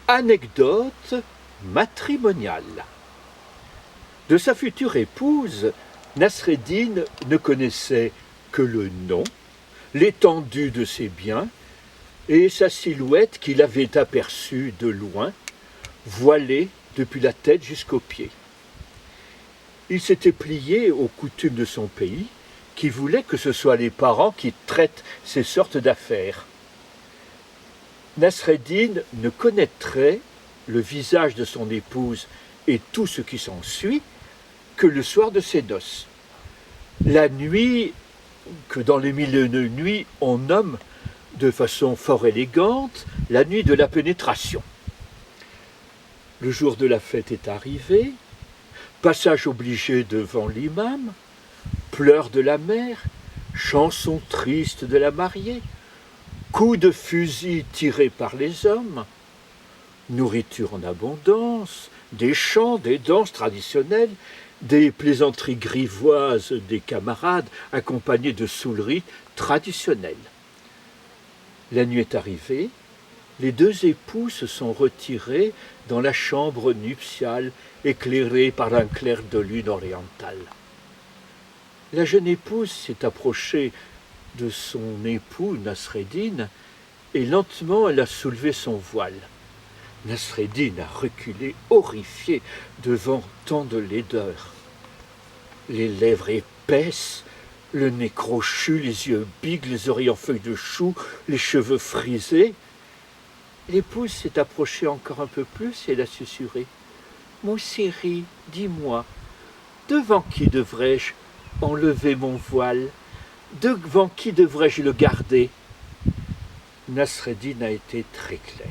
Anecdote matrimoniale. De sa future épouse, Nasreddin ne connaissait que le nom, l'étendue de ses biens et sa silhouette qu'il avait aperçue de loin, voilée depuis la tête jusqu'aux pieds. Il s'était plié aux coutumes de son pays, qui voulait que ce soit les parents qui traitent ces sortes d'affaires. Nasreddin ne connaîtrait le visage de son épouse et tout ce qui s'ensuit que le soir de ses noces. La nuit, que dans les mille et une nuits on nomme de façon fort élégante la nuit de la pénétration. Le jour de la fête est arrivé, passage obligé devant l'imam, pleurs de la mère, chansons tristes de la mariée, coups de fusil tirés par les hommes, nourriture en abondance, des chants, des danses traditionnelles, des plaisanteries grivoises des camarades accompagnées de souleries traditionnelles. La nuit est arrivée, les deux époux se sont retirés dans la chambre nuptiale éclairée par un clair de lune orientale. La jeune épouse s'est approchée de son époux Nasreddin et lentement elle a soulevé son voile. Nasreddin a reculé horrifié devant tant de laideur. Les lèvres épaisses, le nez crochu, les yeux bigues, les oreilles en feuilles de chou, les cheveux frisés. L'épouse s'est approchée encore un peu plus et elle a susurré. « Mon chéri, dis-moi, devant qui devrais-je enlever mon voile? Devant qui devrais-je le garder ?» Nasreddin a été très clair.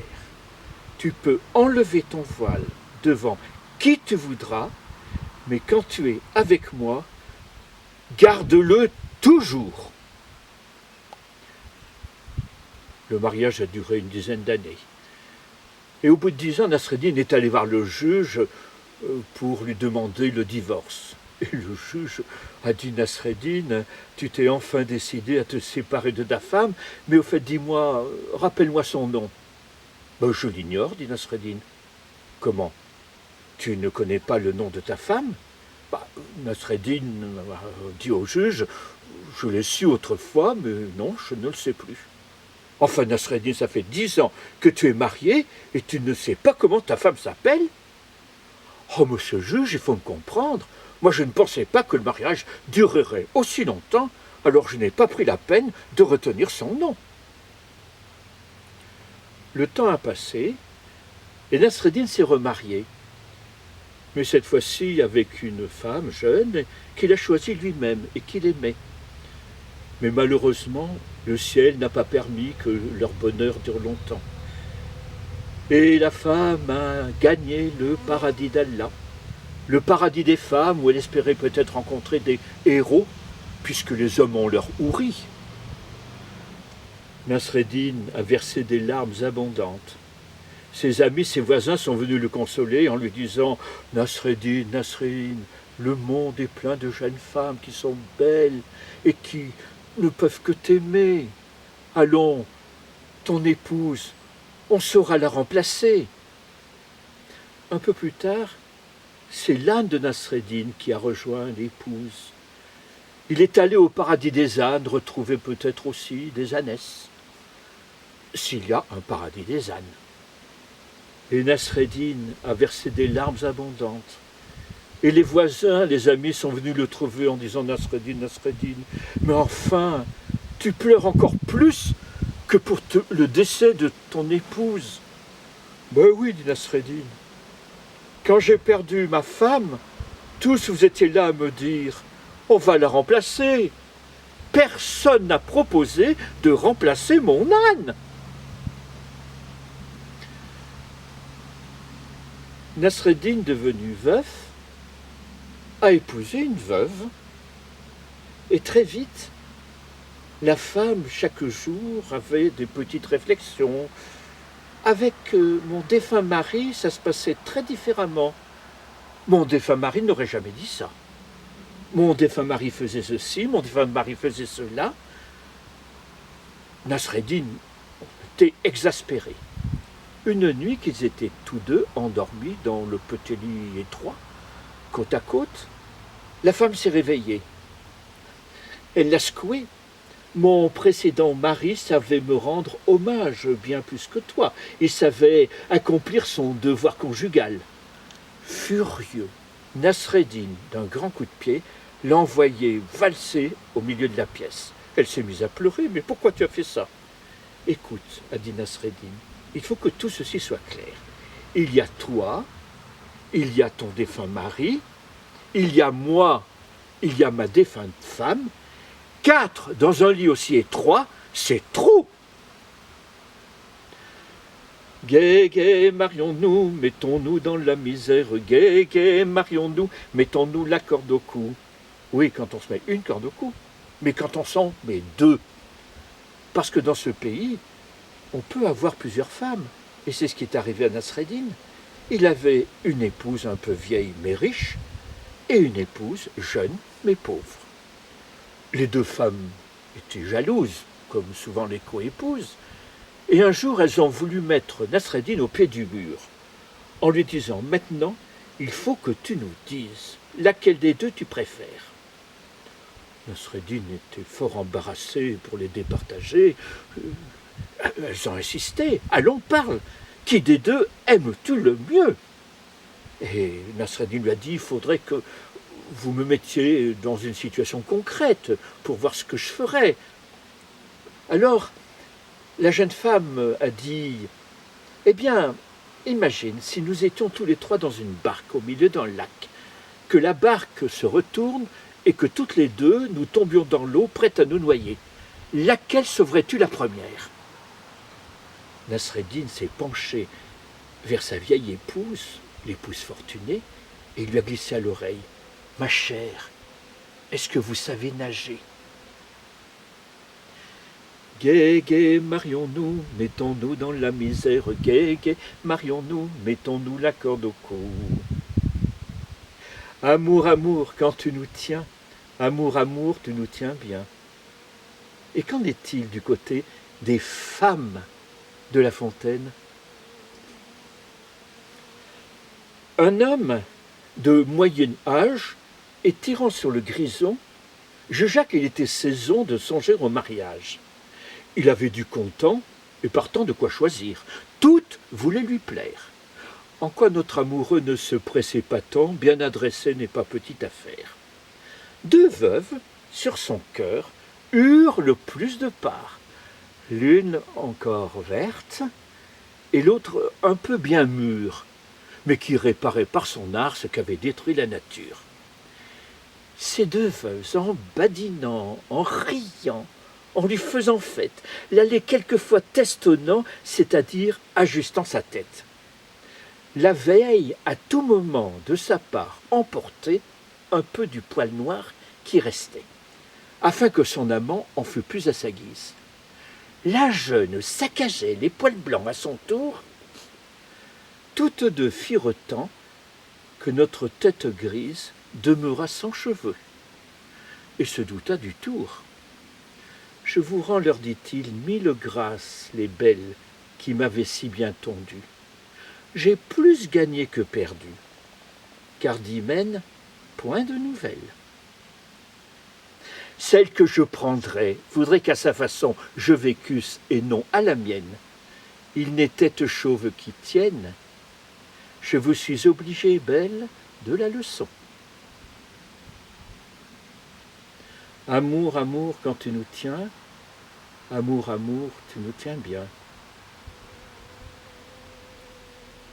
Tu peux enlever ton voile devant qui tu voudras, mais quand tu es avec moi, garde-le toujours. Le mariage a duré une dizaine d'années. Et au bout de 10 ans, Nasreddin est allé voir le juge pour lui demander le divorce. Et le juge a dit, Nasreddin, tu t'es enfin décidé à te séparer de ta femme, mais au fait, dis-moi, rappelle-moi son nom. Ben, je l'ignore, dit Nasreddin. Comment? Tu ne connais pas le nom de ta femme? Nasreddin dit au juge, je l'ai su autrefois, mais non, je ne le sais plus. Enfin, Nasreddin, ça fait 10 ans que tu es marié et tu ne sais pas comment ta femme s'appelle? Oh, monsieur le juge, il faut me comprendre. Moi, je ne pensais pas que le mariage durerait aussi longtemps, alors je n'ai pas pris la peine de retenir son nom. Le temps a passé et Nasreddin s'est remarié. Mais cette fois-ci avec une femme jeune qu'il a choisie lui-même et qu'il aimait. Mais malheureusement, le ciel n'a pas permis que leur bonheur dure longtemps. Et la femme a gagné le paradis d'Allah, le paradis des femmes où elle espérait peut-être rencontrer des héros, puisque les hommes ont leur houri. Nasreddin a versé des larmes abondantes. Ses amis, ses voisins sont venus le consoler en lui disant « Nasreddin, Nasreddin, le monde est plein de jeunes femmes qui sont belles et qui ne peuvent que t'aimer. Allons, ton épouse, on saura la remplacer. » Un peu plus tard, c'est l'âne de Nasreddin qui a rejoint l'épouse. Il est allé au paradis des ânes, retrouver peut-être aussi des ânesses, s'il y a un paradis des ânes. Et Nasreddin a versé des larmes abondantes. Et les voisins, les amis sont venus le trouver en disant « Nasreddin, Nasreddin, mais enfin, tu pleures encore plus que pour le décès de ton épouse. » Ben oui, dit Nasreddin. Quand j'ai perdu ma femme, tous vous étiez là à me dire « On va la remplacer. » Personne n'a proposé de remplacer mon âne. Nasreddin, devenu veuf, a épousé une veuve, et très vite, la femme, chaque jour, avait des petites réflexions. Avec mon défunt mari, ça se passait très différemment. Mon défunt mari n'aurait jamais dit ça. Mon défunt mari faisait ceci, mon défunt mari faisait cela. Nasreddin était exaspéré. une nuit qu'ils étaient tous deux endormis dans le petit lit étroit, côte à côte, la femme s'est réveillée. Elle l'a secoué. Mon précédent mari savait me rendre hommage bien plus que toi. Il savait accomplir son devoir conjugal. Furieux, Nasreddin, d'un grand coup de pied, l'a envoyé valser au milieu de la pièce. Elle s'est mise à pleurer. Mais pourquoi tu as fait ça? Écoute, a dit Nasreddin, il faut que tout ceci soit clair. Il y a toi, il y a ton défunt mari, il y a moi, il y a ma défunte femme. 4 dans un lit aussi étroit, c'est trop. Gai, gai, marions-nous, mettons-nous dans la misère. Gai, gai, marions-nous, mettons-nous la corde au cou. Oui, quand on se met une corde au cou, mais quand on s'en met 2. Parce que dans ce pays, on peut avoir plusieurs femmes. Et c'est ce qui est arrivé à Nasreddin. Il avait une épouse un peu vieille mais riche, et une épouse jeune mais pauvre. Les 2 femmes étaient jalouses, comme souvent les coépouses, et un jour elles ont voulu mettre Nasreddin au pied du mur, en lui disant « Maintenant, il faut que tu nous dises laquelle des 2 tu préfères. » Nasreddin était fort embarrassé pour les départager. Elles ont insisté. « Allons, parle. Qui des 2 aimes-tu le mieux ?» Et Nasreddin lui a dit « Il faudrait que vous me mettiez dans une situation concrète pour voir ce que je ferais. » Alors, la jeune femme a dit « Eh bien, imagine si nous étions tous les 3 dans une barque au milieu d'un lac, que la barque se retourne et que toutes les 2 nous tombions dans l'eau prêtes à nous noyer. Laquelle sauverais-tu la première ?» Nasreddin s'est penché vers sa vieille épouse, l'épouse fortunée, et lui a glissé à l'oreille « Ma chère, est-ce que vous savez nager ?» Gai, gai, marions-nous, mettons-nous dans la misère. Gai, gai, marions-nous, mettons-nous la corde au cou. Amour, amour, quand tu nous tiens, amour, amour, tu nous tiens bien. Et qu'en est-il du côté des femmes de La Fontaine? Un homme de moyen âge, et tirant sur le grison, jugea qu'il était saison de songer au mariage. Il avait du content et partant de quoi choisir. Toutes voulaient lui plaire. En quoi notre amoureux ne se pressait pas tant, bien adressé n'est pas petite affaire. 2 veuves, sur son cœur, eurent le plus de part. L'une encore verte, et l'autre un peu bien mûre, mais qui réparait par son art ce qu'avait détruit la nature. Ces 2 veuves, en badinant, en riant, en lui faisant fête, l'allaient quelquefois testonnant, c'est-à-dire ajustant sa tête. La veille, à tout moment, de sa part, emportait un peu du poil noir qui restait, afin que son amant en fût plus à sa guise. La jeune saccageait les poils blancs à son tour. Toutes 2 firent tant que notre tête grise demeura sans cheveux, et se douta du tour. Je vous rends, leur dit-il, 1000 grâces, les belles, qui m'avaient si bien tondu. J'ai plus gagné que perdu, car d'hymen, point de nouvelles. Celle que je prendrais voudrait qu'à sa façon je vécusse et non à la mienne. Il n'est tête chauve qui tienne. Je vous suis obligé, belle, de la leçon. Amour, amour, quand tu nous tiens, amour, amour, tu nous tiens bien.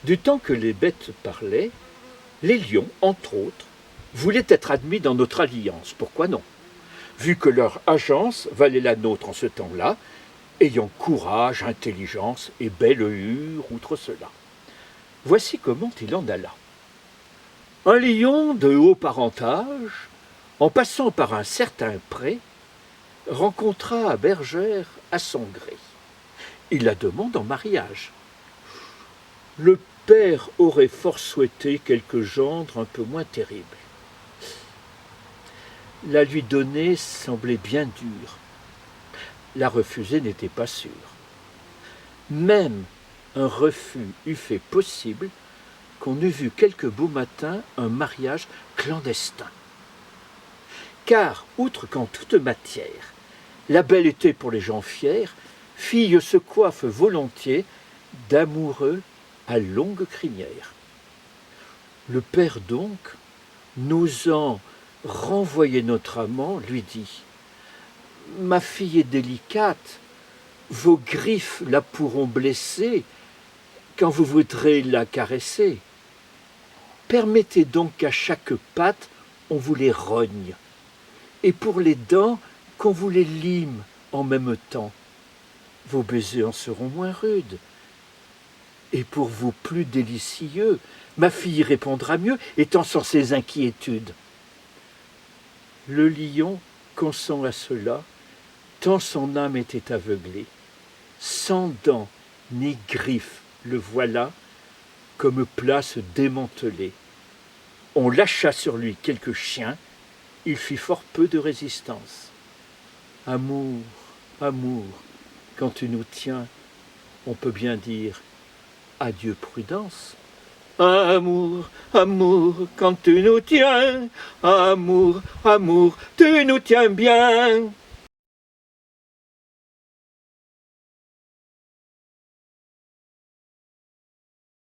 Du temps que les bêtes parlaient, les lions, entre autres, voulaient être admis dans notre alliance. Pourquoi non? Vu que leur agence valait la nôtre en ce temps-là, ayant courage, intelligence et belle hure outre cela. Voici comment il en alla. Un lion de haut parentage, en passant par un certain pré, rencontra bergère à son gré. Il la demande en mariage. Le père aurait fort souhaité quelque gendre un peu moins terrible. La lui donner semblait bien dur. La refuser n'était pas sûr. Même un refus eût fait possible qu'on eût vu quelque beau matin un mariage clandestin. Car, outre qu'en toute matière, la belle était pour les gens fiers, fille se coiffe volontiers d'amoureux à longue crinière. Le père donc, n'osant renvoyer notre amant, lui dit « Ma fille est délicate, vos griffes la pourront blesser quand vous voudrez la caresser. Permettez donc qu'à chaque patte on vous les rogne, et pour les dents qu'on vous les lime en même temps. Vos baisers en seront moins rudes, et pour vous plus délicieux, ma fille répondra mieux, étant sans ses inquiétudes. » Le lion consent à cela, tant son âme était aveuglée. Sans dents ni griffes, le voilà, comme place démantelée. On lâcha sur lui quelques chiens, il fit fort peu de résistance. Amour, amour, quand tu nous tiens, on peut bien dire adieu prudence. Amour, amour, quand tu nous tiens, amour, amour, tu nous tiens bien.